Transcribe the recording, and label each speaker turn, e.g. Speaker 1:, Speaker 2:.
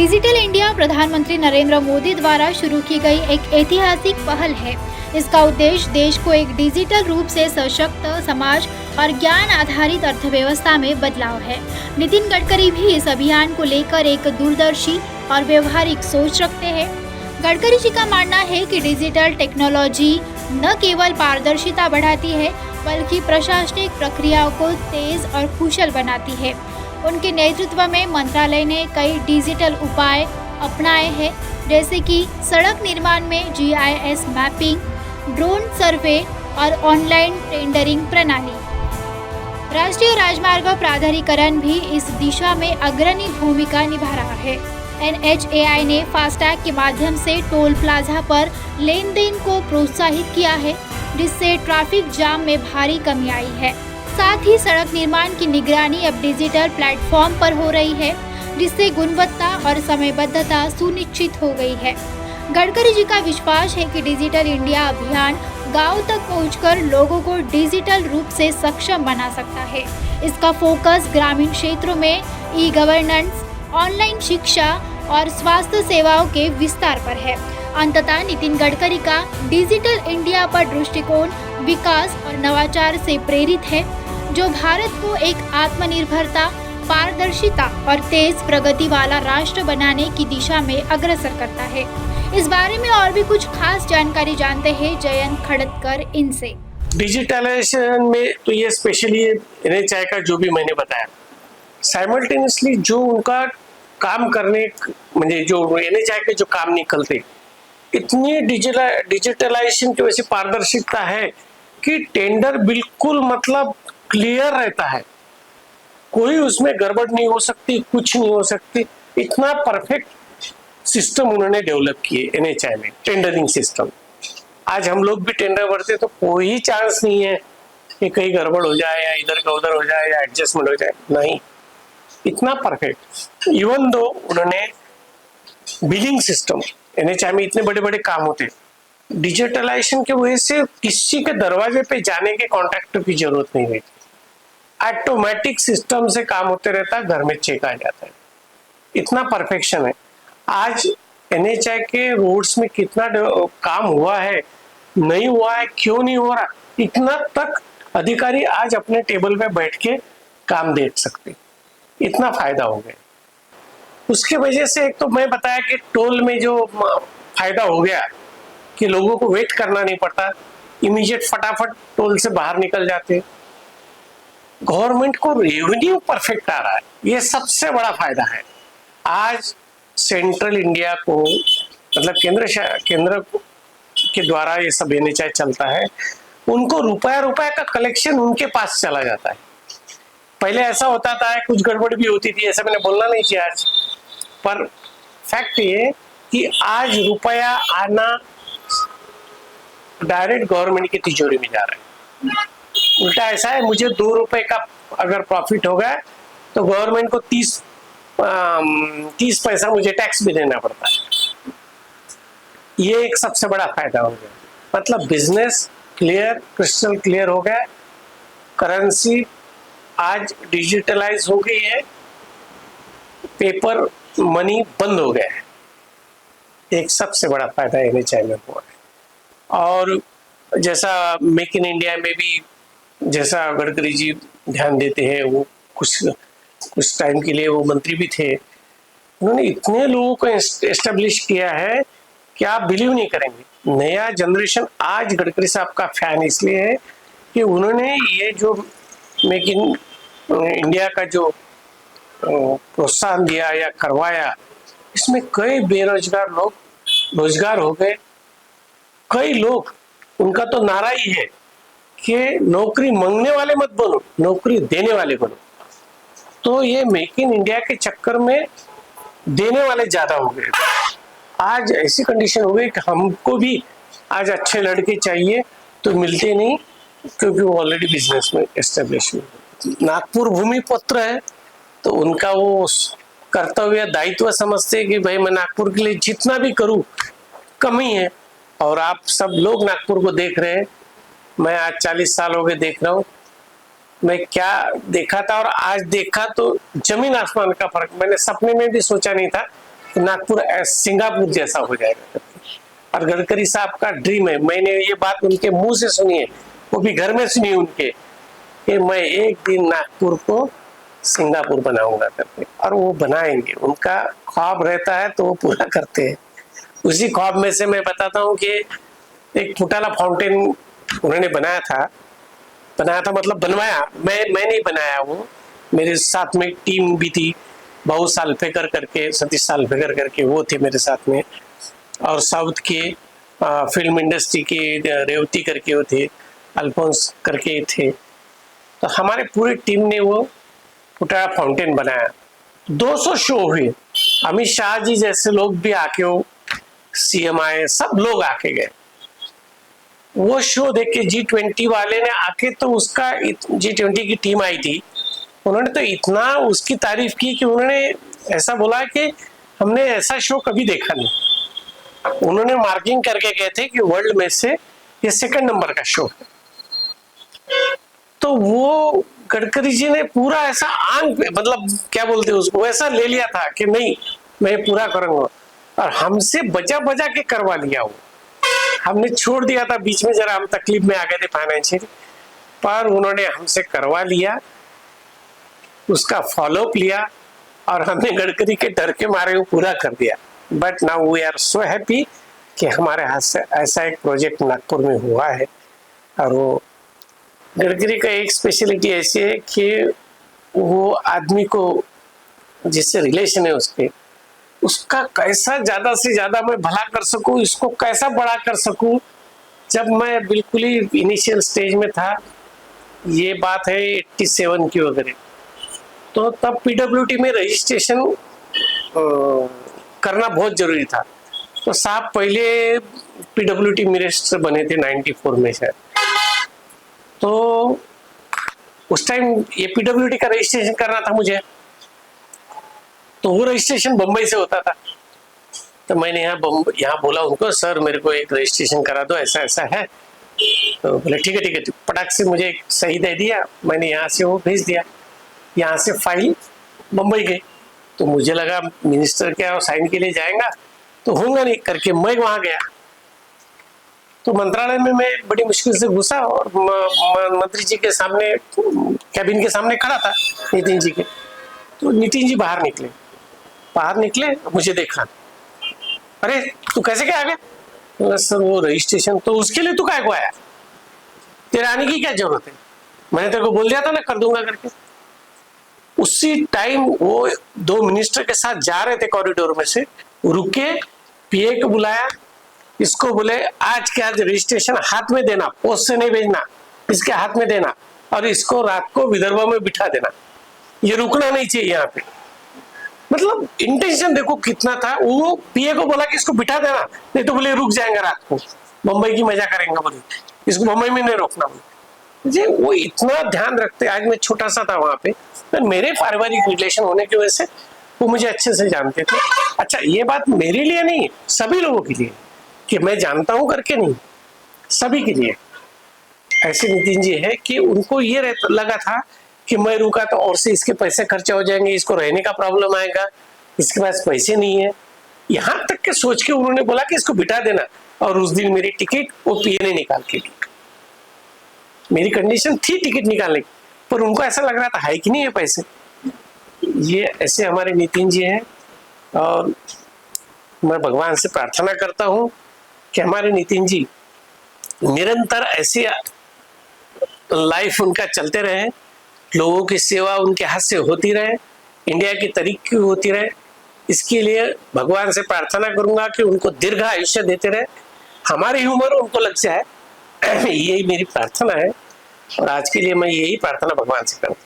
Speaker 1: Digital India प्रधानमंत्री नरेंद्र मोदी द्वारा शुरू की गई एक ऐतिहासिक पहल है। इसका उद्देश्य देश को एक डिजिटल रूप से सशक्त समाज और ज्ञान आधारित अर्थव्यवस्था में बदलाव है। नितिन गडकरी भी इस अभियान को लेकर एक दूरदर्शी और व्यवहारिक सोच रखते हैं। गडकरी जी का मानना है कि डिजिटल टेक्नोलॉजी न केवल पारदर्शिता बढ़ाती है बल्कि प्रशासनिक प्रक्रियाओं को तेज और कुशल बनाती है। उनके नेतृत्व में मंत्रालय ने कई डिजिटल उपाय अपनाए हैं, जैसे कि सड़क निर्माण में GIS मैपिंग, ड्रोन सर्वे और ऑनलाइन टेंडरिंग प्रणाली। राष्ट्रीय राजमार्ग प्राधिकरण भी इस दिशा में अग्रणी भूमिका निभा रहा है। NHAI ने फास्टैग के माध्यम से टोल प्लाजा पर लेन देन को प्रोत्साहित किया है, जिससे ट्रैफिक जाम में भारी कमी आई है। साथ ही सड़क निर्माण की निगरानी अब डिजिटल प्लेटफॉर्म पर हो रही है, जिससे गुणवत्ता और समयबद्धता सुनिश्चित हो गई है। गडकरी जी का विश्वास है कि डिजिटल इंडिया अभियान गांव तक पहुंचकर लोगों को डिजिटल रूप से सक्षम बना सकता है। इसका फोकस ग्रामीण क्षेत्रों में ई-गवर्नेंस, ऑनलाइन शिक्षा और स्वास्थ्य सेवाओं के विस्तार पर है। अंततः नितिन गडकरी का डिजिटल इंडिया पर दृष्टिकोण विकास और नवाचार से प्रेरित है, जो भारत को एक आत्मनिर्भरता, पारदर्शिता और तेज प्रगति वाला राष्ट्र बनाने की दिशा में अग्रसर करता है। इस बारे में और भी कुछ खास जानकारी जानते हैं जयंत खड़गकर इनसे।
Speaker 2: डिजिटलाइजेशन में तो ये स्पेशली NHAI का जो भी मैंने बताया, साइमल्टेनियसली जो उनका काम करने म्हणजे जो NHAI के जो काम निकलते, इतनी डिजिटलाइजेशन की वजह से पारदर्शिता है कि टेंडर बिल्कुल मतलब क्लियर रहता है, कोई उसमें गड़बड़ नहीं हो सकती, कुछ नहीं हो सकती। इतना परफेक्ट सिस्टम उन्होंने डेवलप किए NHAI में, टेंडरिंग सिस्टम। आज हम लोग भी टेंडर भरते तो कोई चांस नहीं है कि कहीं गड़बड़ हो जाए या इधर का उधर हो जाए या एडजस्टमेंट हो जाए, नहीं, इतना परफेक्ट। इवन दो उन्होंने बिलिंग सिस्टम, NHAI में इतने बड़े बड़े काम होते, डिजिटलाइजेशन की वजह से किसी के दरवाजे पे जाने के कॉन्ट्रैक्टर की जरूरत नहीं रहती, ऑटोमेटिक सिस्टम से काम होते रहता है, घर में चेक आ जाता है। इतना परफेक्शन है। आज NHAI के रोड्स में कितना काम हुआ है, नहीं हुआ है, क्यों नहीं हो रहा, इतना तक अधिकारी आज अपने टेबल पे बैठ के काम देख सकते, इतना फायदा हो गया। उसके वजह से एक तो मैं बताया कि टोल में जो फायदा हो गया कि लोगों को वेट करना नहीं पड़ता, इमीडिएट फटाफट टोल से बाहर निकल जाते, गवर्नमेंट को रेवेन्यू परफेक्ट आ रहा है, ये सबसे बड़ा फायदा है। आज सेंट्रल इंडिया को मतलब केंद्र के द्वारा ये सब NHAI चलता है, उनको रुपया का कलेक्शन उनके पास चला जाता है। पहले ऐसा होता था, कुछ गड़बड़ भी होती थी, ऐसा मैंने बोलना नहीं चाहिए आज, पर फैक्ट ये कि आज रुपया आना डायरेक्ट गवर्नमेंट की तिजोरी में जा रहा है। उल्टा ऐसा है, मुझे 2 रुपए का अगर प्रॉफिट होगा तो गवर्नमेंट को 30 पैसा मुझे टैक्स भी देना पड़ता है। ये एक सबसे बड़ा फायदा हो गया, मतलब बिजनेस क्लियर, क्रिस्टल क्लियर हो गया। करेंसी आज डिजिटलाइज हो गई है, पेपर मनी बंद हो गया है, एक सबसे बड़ा फायदा NHAI में हुआ है। और जैसा मेक इन इंडिया में भी जैसा गडकरी जी ध्यान देते हैं, वो कुछ टाइम के लिए वो मंत्री भी थे, उन्होंने इतने लोगों को एस्टेब्लिश किया है कि आप बिलीव नहीं करेंगे। नया जनरेशन आज गडकरी साहब का फैन इसलिए है कि उन्होंने ये जो मेक इन इंडिया का जो प्रोत्साहन दिया या करवाया, इसमें कई बेरोजगार लोग रोजगार हो गए। कई लोग, उनका तो नारा ही है कि नौकरी मांगने वाले मत बनो, नौकरी देने वाले बनो। तो ये मेक इन इंडिया के चक्कर में देने वाले ज्यादा हो गए। आज ऐसी कंडीशन हो गई कि हमको भी आज अच्छे लड़के चाहिए तो मिलते नहीं, क्योंकि वो ऑलरेडी बिजनेस में एस्टेब्लिश हुए। नागपुर भूमिपुत्र है तो उनका वो कर्तव्य दायित्व समझते कि भाई मैं नागपुर के लिए जितना भी करूं कम ही है। और आप सब लोग नागपुर को देख रहे हैं, मैं आज 40 साल हो गए देख रहा हूँ, मैं क्या देखा था और आज देखा तो जमीन आसमान का फर्क। मैंने सपने में भी सोचा नहीं था नागपुर सिंगापुर जैसा हो जाएगा। और गडकरी साहब का ड्रीम है, मैंने ये बात उनके मुंह से सुनी है, वो भी घर में सुनी उनके, कि मैं एक दिन नागपुर को सिंगापुर बनाऊंगा करके, और वो बनाएंगे। उनका ख्वाब रहता है तो वो पूरा करते हैं। उसी ख्वाब में से मैं बताता हूँ कि एक फुटाला फाउंटेन उन्होंने बनाया था मतलब बनवाया, मैं नहीं बनाया, वो मेरे साथ में टीम भी थी, बहुत सालफेकर करके, सतीश सालफेकर करके वो थे मेरे साथ में, और साउथ के फिल्म इंडस्ट्री के रेवती करके वो थे, अल्फोंस करके थे। तो हमारे पूरी टीम ने वो फुटाला फाउंटेन बनाया। 200 शो हुए, अमित शाह जी जैसे लोग भी आके, वो सीएम आए, सब लोग आके गए। वो शो देख के G20 वाले ने आके, तो उसका G20 की टीम आई थी, उन्होंने तो इतना उसकी तारीफ की कि उन्होंने ऐसा बोला कि हमने ऐसा शो कभी देखा नहीं। उन्होंने मार्किंग करके गए थे कि वर्ल्ड में से ये 2nd नंबर का शो है। तो वो गडकरी जी ने पूरा ऐसा आंख पे, मतलब क्या बोलते हैं उसको, वैसा ले लिया था कि नहीं मैं पूरा करूंगा, और हमसे बजा बजा के करवा लिया। वो हमने छोड़ दिया था बीच में, जरा हम तकलीफ में आ गए थे फाइनेंशियल, पर उन्होंने हमसे करवा लिया, उसका फॉलोअप लिया, और हमने गडकरी के डर के मारे वो पूरा कर दिया। But now we are so happy कि हमारे हाथ से ऐसा एक प्रोजेक्ट नागपुर में हुआ है। और वो गडकरी का एक स्पेशलिटी ऐसी है कि वो आदमी को जिससे रिलेशन है उसका कैसा ज्यादा से ज्यादा मैं भला कर सकूं, इसको कैसा बड़ा कर सकूं। जब मैं बिल्कुल ही इनिशियल स्टेज में था, ये बात है 87 की वगैरह, तो तब पीडब्ल्यूडी में रजिस्ट्रेशन करना बहुत जरूरी था। तो साहब पहले पीडब्ल्यूडी मिनिस्टर बने थे 94 में शायद, तो उस टाइम ये पीडब्ल्यूडी का रजिस्ट्रेशन करना था मुझे, तो वो रजिस्ट्रेशन बम्बई से होता था। तो मैंने यहाँ बोला उनको, सर मेरे को एक रजिस्ट्रेशन करा दो, ऐसा ऐसा है। तो बोले ठीक है, पटाख से मुझे एक सही दे दिया, मैंने यहाँ से वो भेज दिया, यहाँ से फाइल बम्बई गई। तो मुझे लगा मिनिस्टर क्या साइन के लिए जाएगा तो होगा नहीं करके, मैं वहाँ गया। तो मंत्रालय में मैं बड़ी मुश्किल से घुसा, और मंत्री जी के सामने, कैबिन के सामने खड़ा था नितिन जी के। तो नितिन जी बाहर निकले, मुझे देखा, अरे तू कैसे क्या आ गया? सर वो रजिस्ट्रेशन, तो उसके लिए तू काय को आया, तेरे आने की क्या जरूरत है, मैंने तेरे को बोल दिया था ना कर दूंगा करके। उसी टाइम वो 2 मिनिस्टर के साथ जा रहे थे कॉरिडोर में से, रुके, पीए को बुलाया, इसको बोले आज के आज रजिस्ट्रेशन हाथ में देना, पोस्ट से नहीं भेजना, इसके हाथ में देना, और इसको रात को विदर्भ में बिठा देना, ये रुकना नहीं चाहिए यहाँ पे। मतलब इंटेंशन देखो कितना था। वो पीए को बोला कि इसको बिठा देना, नहीं तो बोले रुक जाएंगे रात को, मुंबई की मजा करेंगे, बोले इसको मुंबई में नहीं रोकना। जी वो इतना ध्यान रखते। आज मैं छोटा सा था वहां पे, तो मेरे पारिवारिक रिलेशन होने की वजह से वो मुझे अच्छे से जानते थे। अच्छा ये बात मेरे लिए नहीं, सभी लोगों के लिए, कि मैं जानता हूं करके नहीं, सभी के लिए। ऐसे नितिन जी है कि उनको ये लगा था कि मैं रुका तो और से इसके पैसे खर्चा हो जाएंगे, इसको रहने का प्रॉब्लम आएगा, इसके पास पैसे नहीं है, यहाँ तक के सोच के उन्होंने बोला कि इसको बिठा देना। और उस दिन मेरी टिकट वो पीए ने निकाल के दी। मेरी कंडीशन थी टिकट निकालने की, पर उनको ऐसा लग रहा था है कि नहीं है पैसे। ये ऐसे हमारे नितिन जी हैं, और मैं भगवान से प्रार्थना करता हूँ कि हमारे नितिन जी निरंतर ऐसे लाइफ उनका चलते रहे, लोगों की सेवा उनके हाथ से होती रहे, इंडिया की तरक्की होती रहे। इसके लिए भगवान से प्रार्थना करूंगा कि उनको दीर्घ आयुष्य देते रहे, हमारी उम्र उनको लग जाए, यही मेरी प्रार्थना है। और आज के लिए मैं यही प्रार्थना भगवान से करता हूँ।